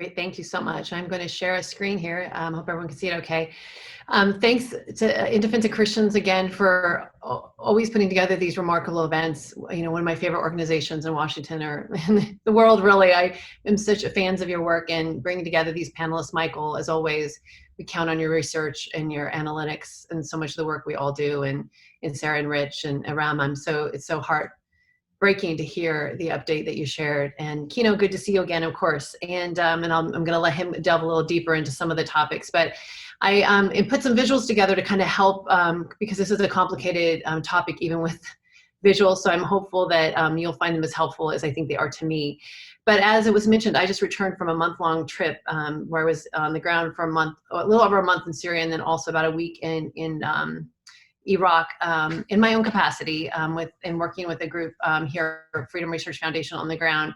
Great, thank you so much. I'm going to share a screen here. Hope everyone can see it okay. Thanks to Indefense of Christians again for always putting together these remarkable events. You know, one of my favorite organizations in Washington or in the world, really. I am such a fans of your work and bringing together these panelists. Michael, as always, we count on your research and your analytics and so much of the work we all do, and Sarah and Rich and Aram. It's so heartbreaking to hear the update that you shared. And Kino, good to see you again, of course. And I'm going to let him delve a little deeper into some of the topics. But I put some visuals together to kind of help, because this is a complicated topic, even with visuals. So I'm hopeful that you'll find them as helpful as I think they are to me. But as it was mentioned, I just returned from a month-long trip where I was on the ground for a little over a month in Syria, and then also about a week in Iraq, in my own capacity, working with a group here, Freedom Research Foundation, on the ground.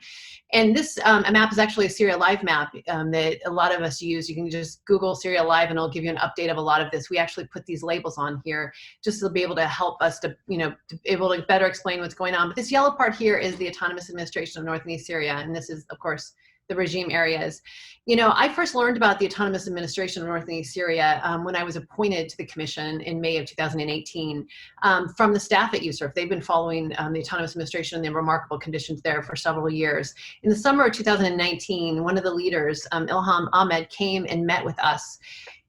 And this a map is actually a Syria Live map that a lot of us use. You can just Google Syria Live and it'll give you an update of a lot of this. We actually put these labels on here just to be able to help us to be able to better explain what's going on. But this yellow part here is the Autonomous Administration of North and East Syria, and this is, of course, the regime areas. I first learned about the Autonomous Administration of North and East Syria when I was appointed to the commission in May of 2018 from the staff at USCRIF. They've been following the Autonomous Administration and the remarkable conditions there for several years. In the summer of 2019, one of the leaders, Ilham Ahmed, came and met with us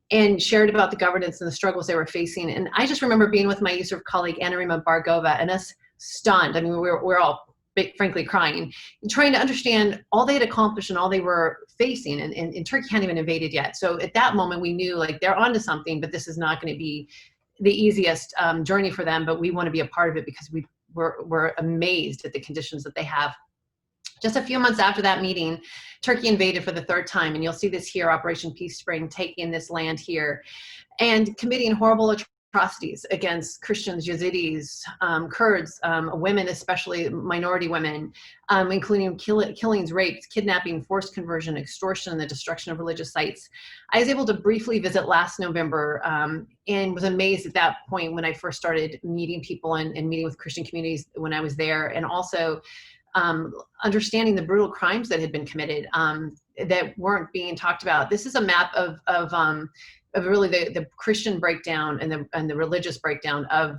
and shared about the governance and the struggles they were facing. And I just remember being with my USCRIF colleague, Anarima Bargova, and us stunned. I mean, we're all frankly crying, trying to understand all they had accomplished and all they were facing. And Turkey hadn't even invaded yet. So at that moment, we knew like they're onto something, but this is not going to be the easiest journey for them. But we want to be a part of it because we're amazed at the conditions that they have. Just a few months after that meeting, Turkey invaded for the third time. And you'll see this here, Operation Peace Spring, taking this land here and committing horrible atrocities against Christians, Yazidis, Kurds, women, especially minority women, including killings, rapes, kidnapping, forced conversion, extortion, and the destruction of religious sites. I was able to briefly visit last November and was amazed at that point when I first started meeting people and meeting with Christian communities when I was there, and also understanding the brutal crimes that had been committed that weren't being talked about. This is a map of really the Christian breakdown and the religious breakdown of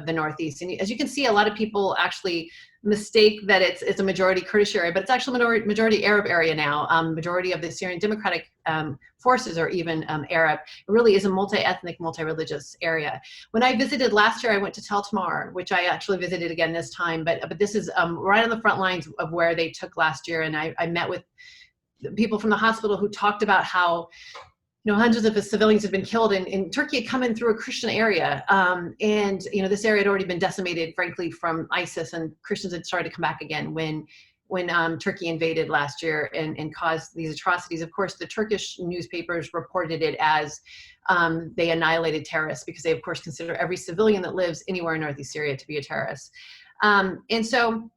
the Northeast. And as you can see, a lot of people actually mistake that it's a majority Kurdish area, but it's actually a majority Arab area now. Majority of the Syrian Democratic forces are even Arab. It really is a multi-ethnic, multi-religious area. When I visited last year, I went to Tel Tamar, which I actually visited again this time, but this is right on the front lines of where they took last year. And I met with people from the hospital who talked about how hundreds of civilians have been killed, and Turkey had come in through a Christian area. And this area had already been decimated, frankly, from ISIS, and Christians had started to come back again when Turkey invaded last year and caused these atrocities. Of course, the Turkish newspapers reported it as they annihilated terrorists, because they, of course, consider every civilian that lives anywhere in Northeast Syria to be a terrorist. And so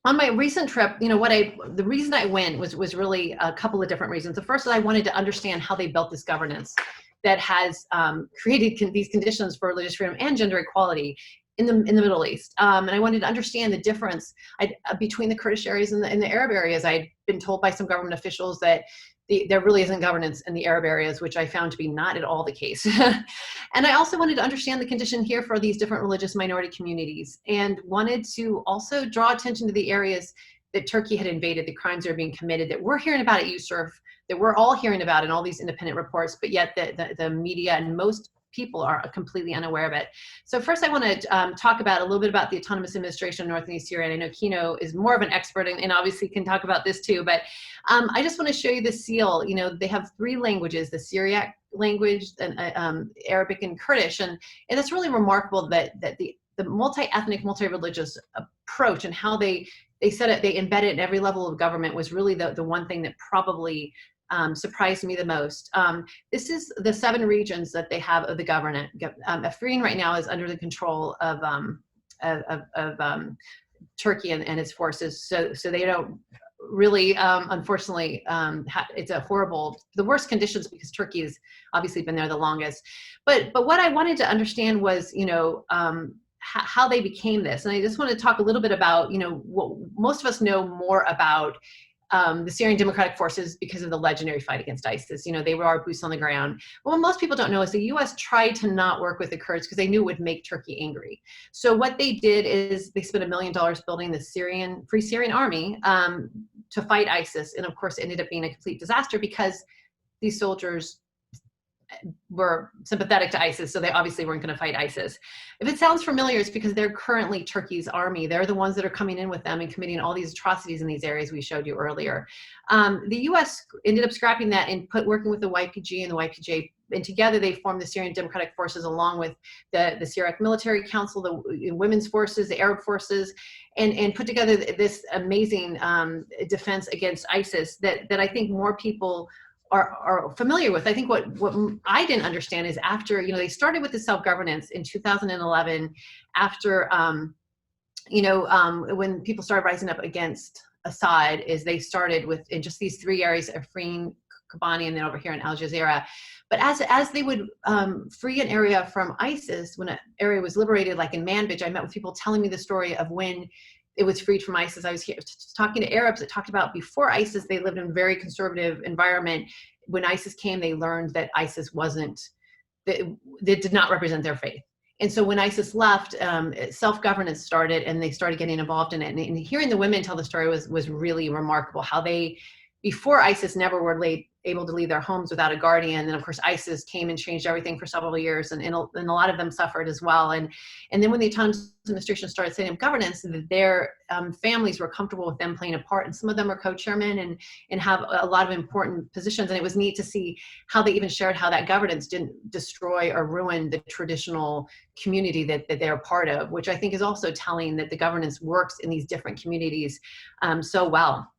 on my recent trip, the reason I went was really a couple of different reasons. The first is I wanted to understand how they built this governance that has created these conditions for religious freedom and gender equality in the Middle East. And I wanted to understand the difference between the Kurdish areas and the Arab areas. I'd been told by some government officials that there really isn't governance in the Arab areas, which I found to be not at all the case. And I also wanted to understand the condition here for these different religious minority communities, and wanted to also draw attention to the areas that Turkey had invaded, the crimes that are being committed, that we're hearing about at USCRIF, that we're all hearing about in all these independent reports, but yet the media and most people are completely unaware of it. So first I want to talk about a little bit about the Autonomous Administration of North and East Syria. And I know Kino is more of an expert and obviously can talk about this too, but I just want to show you the seal. They have 3 languages, the Syriac language, and Arabic and Kurdish. And it's really remarkable that the multi-ethnic, multi-religious approach and how they said it, they embed it in every level of government was really the one thing that probably surprised me the most. This is the 7 regions that they have of the government. Afrin right now is under the control of Turkey and its forces, so they don't really, unfortunately, it's the worst conditions, because Turkey has obviously been there the longest. But what I wanted to understand was, how they became this. And I just want to talk a little bit about, what most of us know more about the Syrian Democratic Forces because of the legendary fight against ISIS. You know, they were our boots on the ground. But what most people don't know is the US tried to not work with the Kurds because they knew it would make Turkey angry. So what they did is they spent $1 million building the Free Syrian Army to fight ISIS. And of course, it ended up being a complete disaster because these soldiers were sympathetic to ISIS, so they obviously weren't going to fight ISIS. If it sounds familiar, it's because they're currently Turkey's army. They're the ones that are coming in with them and committing all these atrocities in these areas we showed you earlier. The US ended up scrapping that and working with the YPG and the YPJ, and together they formed the Syrian Democratic Forces along with the Syriac Military Council, the women's forces, the Arab forces, and put together this amazing defense against ISIS that I think more people are familiar with. I think what I didn't understand is after, you know, they started with the self-governance in 2011, after, when people started rising up against Assad, is they started with in just these 3 areas of freeing Kobani and then over here in Al Jazeera. But as they would free an area from ISIS, when an area was liberated, like in Manbij, I met with people telling me the story of when it was freed from ISIS. I was talking to Arabs that talked about before ISIS, they lived in a very conservative environment. When ISIS came, they learned that ISIS they did not represent their faith. And so when ISIS left, self-governance started and they started getting involved in it. And hearing the women tell the story was really remarkable, how they, before ISIS, never were able to leave their homes without a guardian. And of course, ISIS came and changed everything for several years, and a lot of them suffered as well. And then when the autonomous administration started setting up governance, their families were comfortable with them playing a part. And some of them are co-chairmen and have a lot of important positions. And it was neat to see how they even shared how that governance didn't destroy or ruin the traditional community that they're part of, which I think is also telling that the governance works in these different communities so well.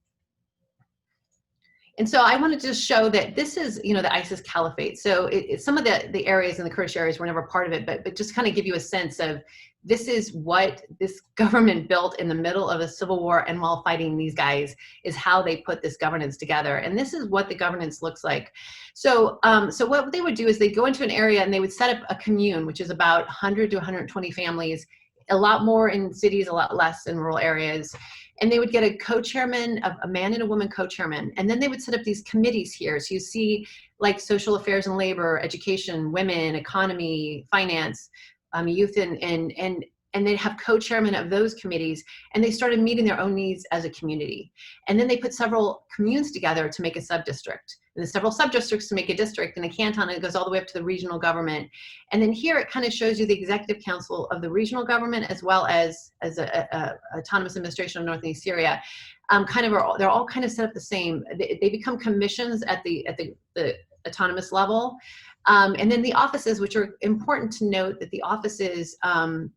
And so I wanted to just show that this is, you know, the ISIS caliphate. So some of the areas in the Kurdish areas were never part of it, but just kind of give you a sense of this is what this government built in the middle of a civil war, and while fighting these guys is how they put this governance together. And this is what the governance looks like. So what they would do is they'd go into an area and they would set up a commune, which is about 100 to 120 families, a lot more in cities, a lot less in rural areas. And they would get a co-chairman, a man and a woman co-chairman. And then they would set up these committees here. So you see like social affairs and labor, education, women, economy, finance, youth, and they'd have co-chairmen of those committees, and they started meeting their own needs as a community. And then they put several communes together to make a sub-district, and then several sub-districts to make a district and a canton, and it goes all the way up to the regional government. And then here it kind of shows you the executive council of the regional government as well as a autonomous administration of North and East Syria. They're all kind of set up the same. They become commissions at the autonomous level. And then the offices, which are important to note that the offices are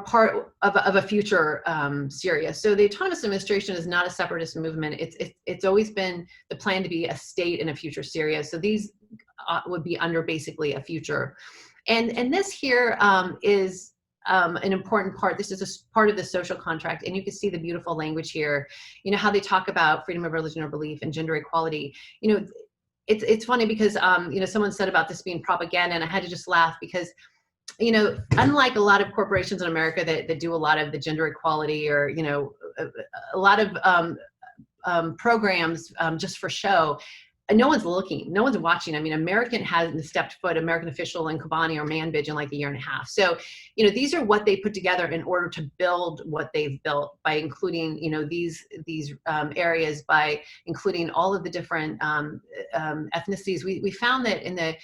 part of a future Syria. So the autonomous administration is not a separatist movement. It's always been the plan to be a state in a future Syria. So these would be under basically a future. And this here is an important part. This is a part of the social contract, and you can see the beautiful language here. You know how they talk about freedom of religion or belief and gender equality. You know, it's funny because someone said about this being propaganda, and I had to just laugh because, you know, unlike a lot of corporations in America that do a lot of the gender equality or, you know, a lot of programs just for show, no one's looking, no one's watching. I mean, American hasn't stepped foot, American official in Kobani or Manbij in like a year and a half. So, you know, these are what they put together in order to build what they've built by including, you know, these areas, by including all of the different ethnicities. We found that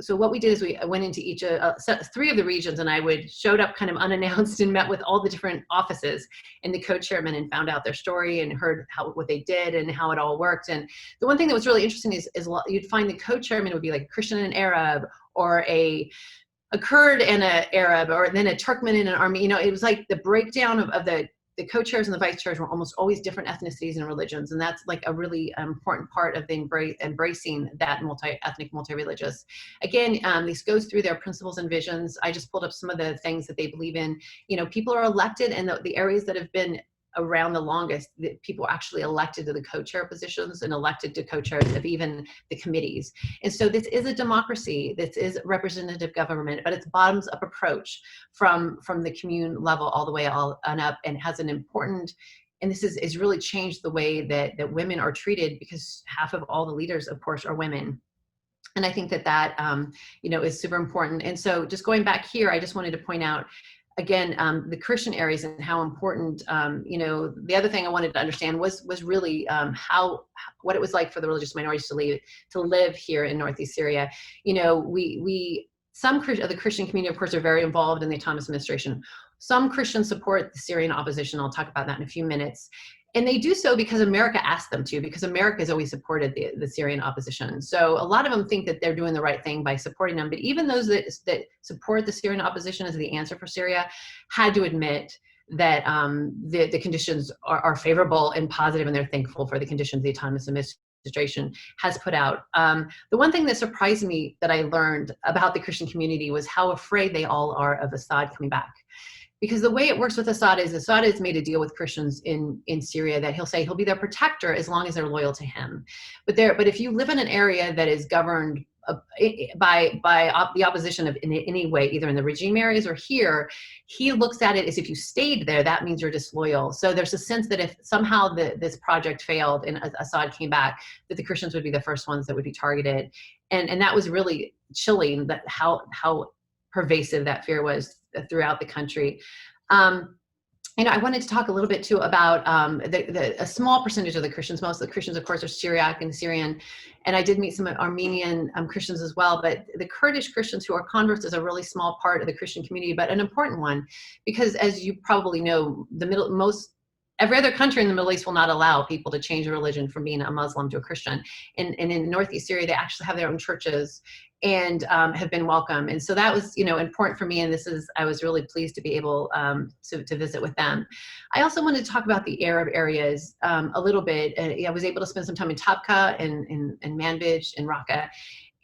so what we did is we went into each, 3 of the regions, and I showed up kind of unannounced and met with all the different offices and the co-chairmen and found out their story and heard what they did and how it all worked. And the one thing that was really interesting is you'd find the co-chairman would be like a Christian and an Arab, or a Kurd and an Arab, or then a Turkmen and an Armenian. You know, it was like the breakdown of the co-chairs and the vice chairs were almost always different ethnicities and religions, and that's like a really important part of the embracing that multi-ethnic, multi-religious. Again, this goes through their principles and visions. I just pulled up some of the things that they believe in. You know, people are elected, and the areas that have been around the longest, that people actually elected to the co-chair positions and elected to co-chairs of even the committees. And so this is a democracy, this is representative government, but it's bottoms up approach from the commune level all the way on up, and has an important and this is really changed the way that women are treated, because half of all the leaders, of course, are women. And I think that is super important. And so just going back here, I just wanted to point out again, the Christian areas and how important, the other thing I wanted to understand was really what it was like for the religious minorities to live here in Northeast Syria. Some of the Christian community, of course, are very involved in the autonomous administration. Some Christians support the Syrian opposition. I'll talk about that in a few minutes. And they do so because America asked them to, because America has always supported the Syrian opposition. So a lot of them think that they're doing the right thing by supporting them. But even those that support the Syrian opposition as the answer for Syria had to admit that the conditions are favorable and positive, and they're thankful for the conditions the autonomous administration has put out. The one thing that surprised me that I learned about the Christian community was how afraid they all are of Assad coming back. Because the way it works with Assad is Assad has made a deal with Christians in Syria that he'll say he'll be their protector as long as they're loyal to him. But if you live in an area that is governed by the opposition in any way, either in the regime areas or here, he looks at it as if you stayed there, that means you're disloyal. So there's a sense that if somehow this project failed and Assad came back, that the Christians would be the first ones that would be targeted. And that was really chilling, that how pervasive that fear was throughout the country. I wanted to talk a little bit too about a small percentage of the Christians. Most of the Christians, of course, are Syriac and Syrian, and I did meet some Armenian Christians as well. But the Kurdish Christians who are converts is a really small part of the Christian community, but an important one, because as you probably know, every other country in the Middle East will not allow people to change religion from being a Muslim to a Christian. And in Northeast Syria, they actually have their own churches and have been welcome. And so that was, important for me. And I was really pleased to be able to visit with them. I also wanted to talk about the Arab areas a little bit. I was able to spend some time in Tabqa and Manbij and Raqqa.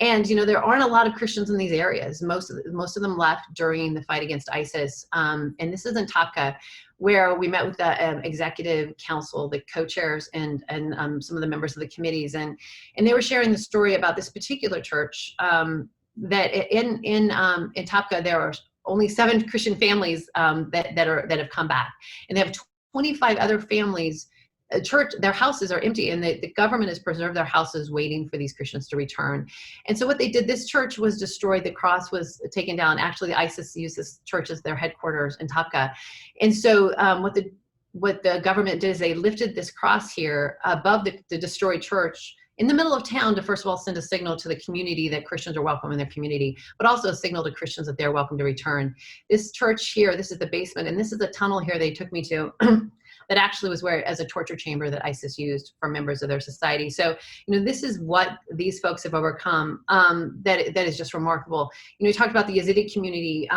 And, there aren't a lot of Christians in these areas. Most of them left during the fight against ISIS. And this is in Tabqa, where we met with the executive council, the co-chairs, and some of the members of the committees. And they were sharing the story about this particular church, that in Tabqa, there are only 7 Christian families that have come back. And they have 25 other families. Their houses are empty, and the government has preserved their houses waiting for these Christians to return. And so what they did, this church was destroyed, the cross was taken down. Actually, the ISIS used this church as their headquarters in Tabqa. And so what the government did is they lifted this cross here above the destroyed church in the middle of town to, first of all, send a signal to the community that Christians are welcome in their community, but also a signal to Christians that they're welcome to return. This church here, this is the basement, and this is a tunnel here they took me to that actually was as a torture chamber that ISIS used for members of their society. So, this is what these folks have overcome. That is just remarkable. You talked about the Yazidi community.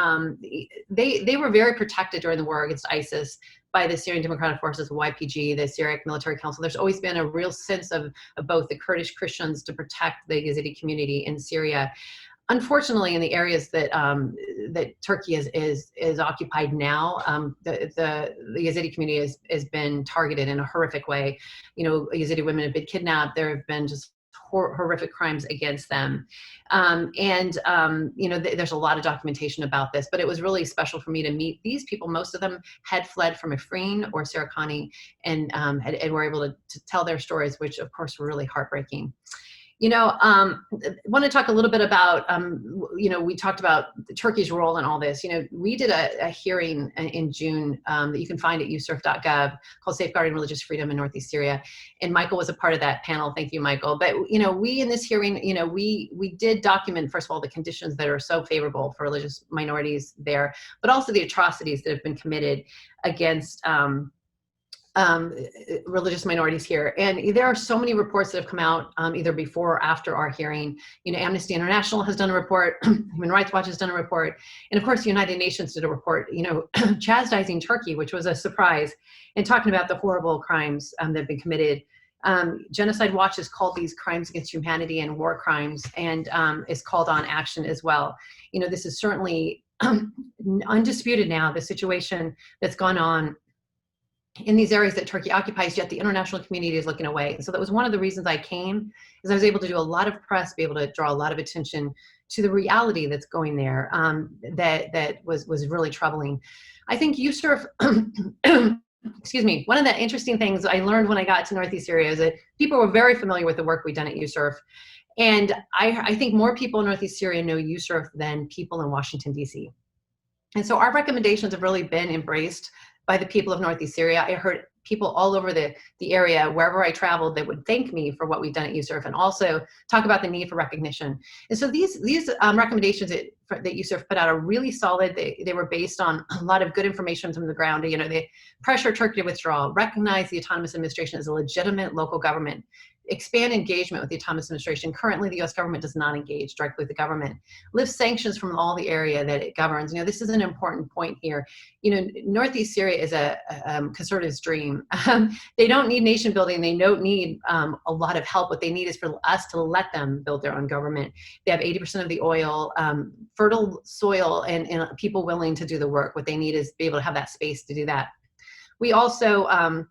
They were very protected during the war against ISIS by the Syrian Democratic Forces, the YPG, the Syriac Military Council. There's always been a real sense of both the Kurdish Christians to protect the Yazidi community in Syria. Unfortunately, in the areas that Turkey is occupied now, the Yazidi community has been targeted in a horrific way. Yazidi women have been kidnapped. There have been just horrific crimes against them. There's a lot of documentation about this, but it was really special for me to meet these people. Most of them had fled from Afrin or Sarakani and were able to tell their stories, which of course were really heartbreaking. I want to talk a little bit about, we talked about Turkey's role in all this. We did a hearing in June that you can find at USCRIF.gov called Safeguarding Religious Freedom in Northeast Syria. And Michael was a part of that panel. Thank you, Michael. But, we in this hearing, we did document, first of all, the conditions that are so favorable for religious minorities there, but also the atrocities that have been committed against religious minorities here. And there are so many reports that have come out either before or after our hearing. Amnesty International has done a report, Human Rights Watch has done a report, and of course the United Nations did a report, chastising Turkey, which was a surprise, and talking about the horrible crimes that have been committed. Genocide Watch has called these crimes against humanity and war crimes, and is called on action as well. This is certainly undisputed now, the situation that's gone on in these areas that Turkey occupies, yet the international community is looking away. And so that was one of the reasons I came, is I was able to do a lot of press, be able to draw a lot of attention to the reality that's going there, that was really troubling. I think USCRIF excuse me, one of the interesting things I learned when I got to Northeast Syria is that people were very familiar with the work we've done at USCRIF. And I think more people in Northeast Syria know USCRIF than people in Washington, D.C. And so our recommendations have really been embraced by the people of Northeast Syria. I heard people all over the area, wherever I traveled, that would thank me for what we've done at USCRIF and also talk about the need for recognition. And so these recommendations that USCRIF put out are really solid. They were based on a lot of good information from the ground. You know, they pressure Turkey to withdraw, recognize the autonomous administration as a legitimate local government, expand engagement with the autonomous administration. Currently, the U.S. government does not engage directly with the government. Lift sanctions from all the area that it governs. You know, this is an important point here. You know, Northeast Syria is a conservative's dream. They don't need nation building. They don't need a lot of help. What they need is for us to let them build their own government. They have 80% of the oil, fertile soil, and people willing to do the work. What they need is to be able to have that space to do that. We also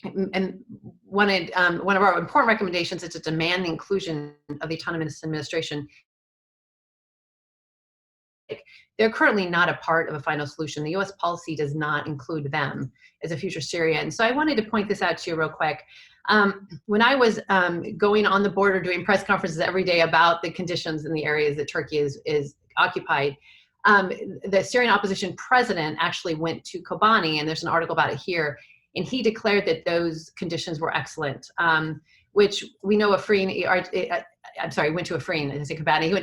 and one of our important recommendations is to demand the inclusion of the autonomous administration. They're currently not a part of a final solution. The U.S. policy does not include them as a future Syria. And so I wanted to point this out to you real quick. When I was going on the border doing press conferences every day about the conditions in the areas that Turkey is occupied, the Syrian opposition president actually went to Kobani, and there's an article about it here, and he declared that those conditions were excellent, which we know Afrin, I'm sorry, went to Afrin, I didn't say Kobani.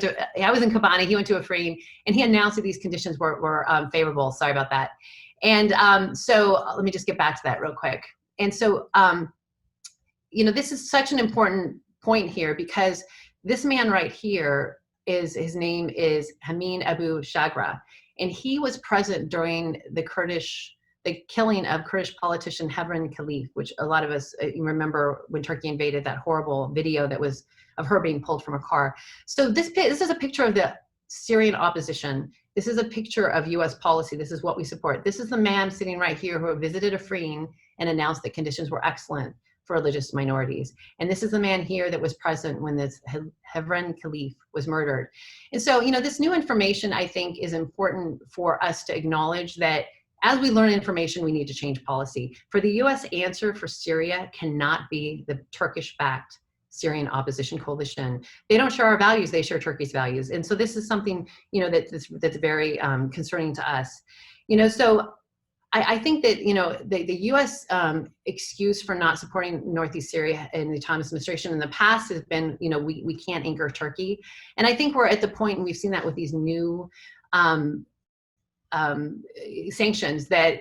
I was in Kobani, he went to Afrin, and he announced that these conditions were favorable. Sorry about that. And so let me just get back to that real quick. And so, you know, this is such an important point here, because this man right here his name is Hamin Abu Shagra, and he was present during the killing of Kurdish politician Hevrin Khalif, which a lot of us you remember when Turkey invaded, that horrible video that was of her being pulled from a car. So this is a picture of the Syrian opposition. This is a picture of U.S. policy. This is what we support. This is the man sitting right here who visited Afrin and announced that conditions were excellent for religious minorities. And this is the man here that was present when this Hevrin Khalif was murdered. And so, you know, this new information, I think, is important for us to acknowledge that as we learn information, we need to change policy. For the U.S. answer for Syria cannot be the Turkish-backed Syrian opposition coalition. They don't share our values, they share Turkey's values. And so this is something, you know, that's very concerning to us. You know, so I think that, you know, the U.S. Excuse for not supporting Northeast Syria and the autonomous administration in the past has been, you know, we can't anchor Turkey. And I think we're at the point, and we've seen that with these new sanctions, that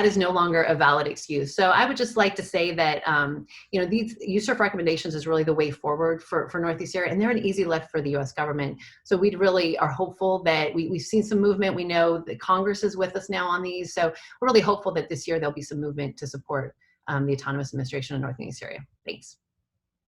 is no longer a valid excuse. So I would just like to say that, you know, these USCRIF recommendations is really the way forward for Northeast Syria, and they're an easy lift for the U.S. government. So we really are hopeful that we've seen some movement. We know that Congress is with us now on these. So we're really hopeful that this year there'll be some movement to support the autonomous administration in Northeast Syria. Thanks.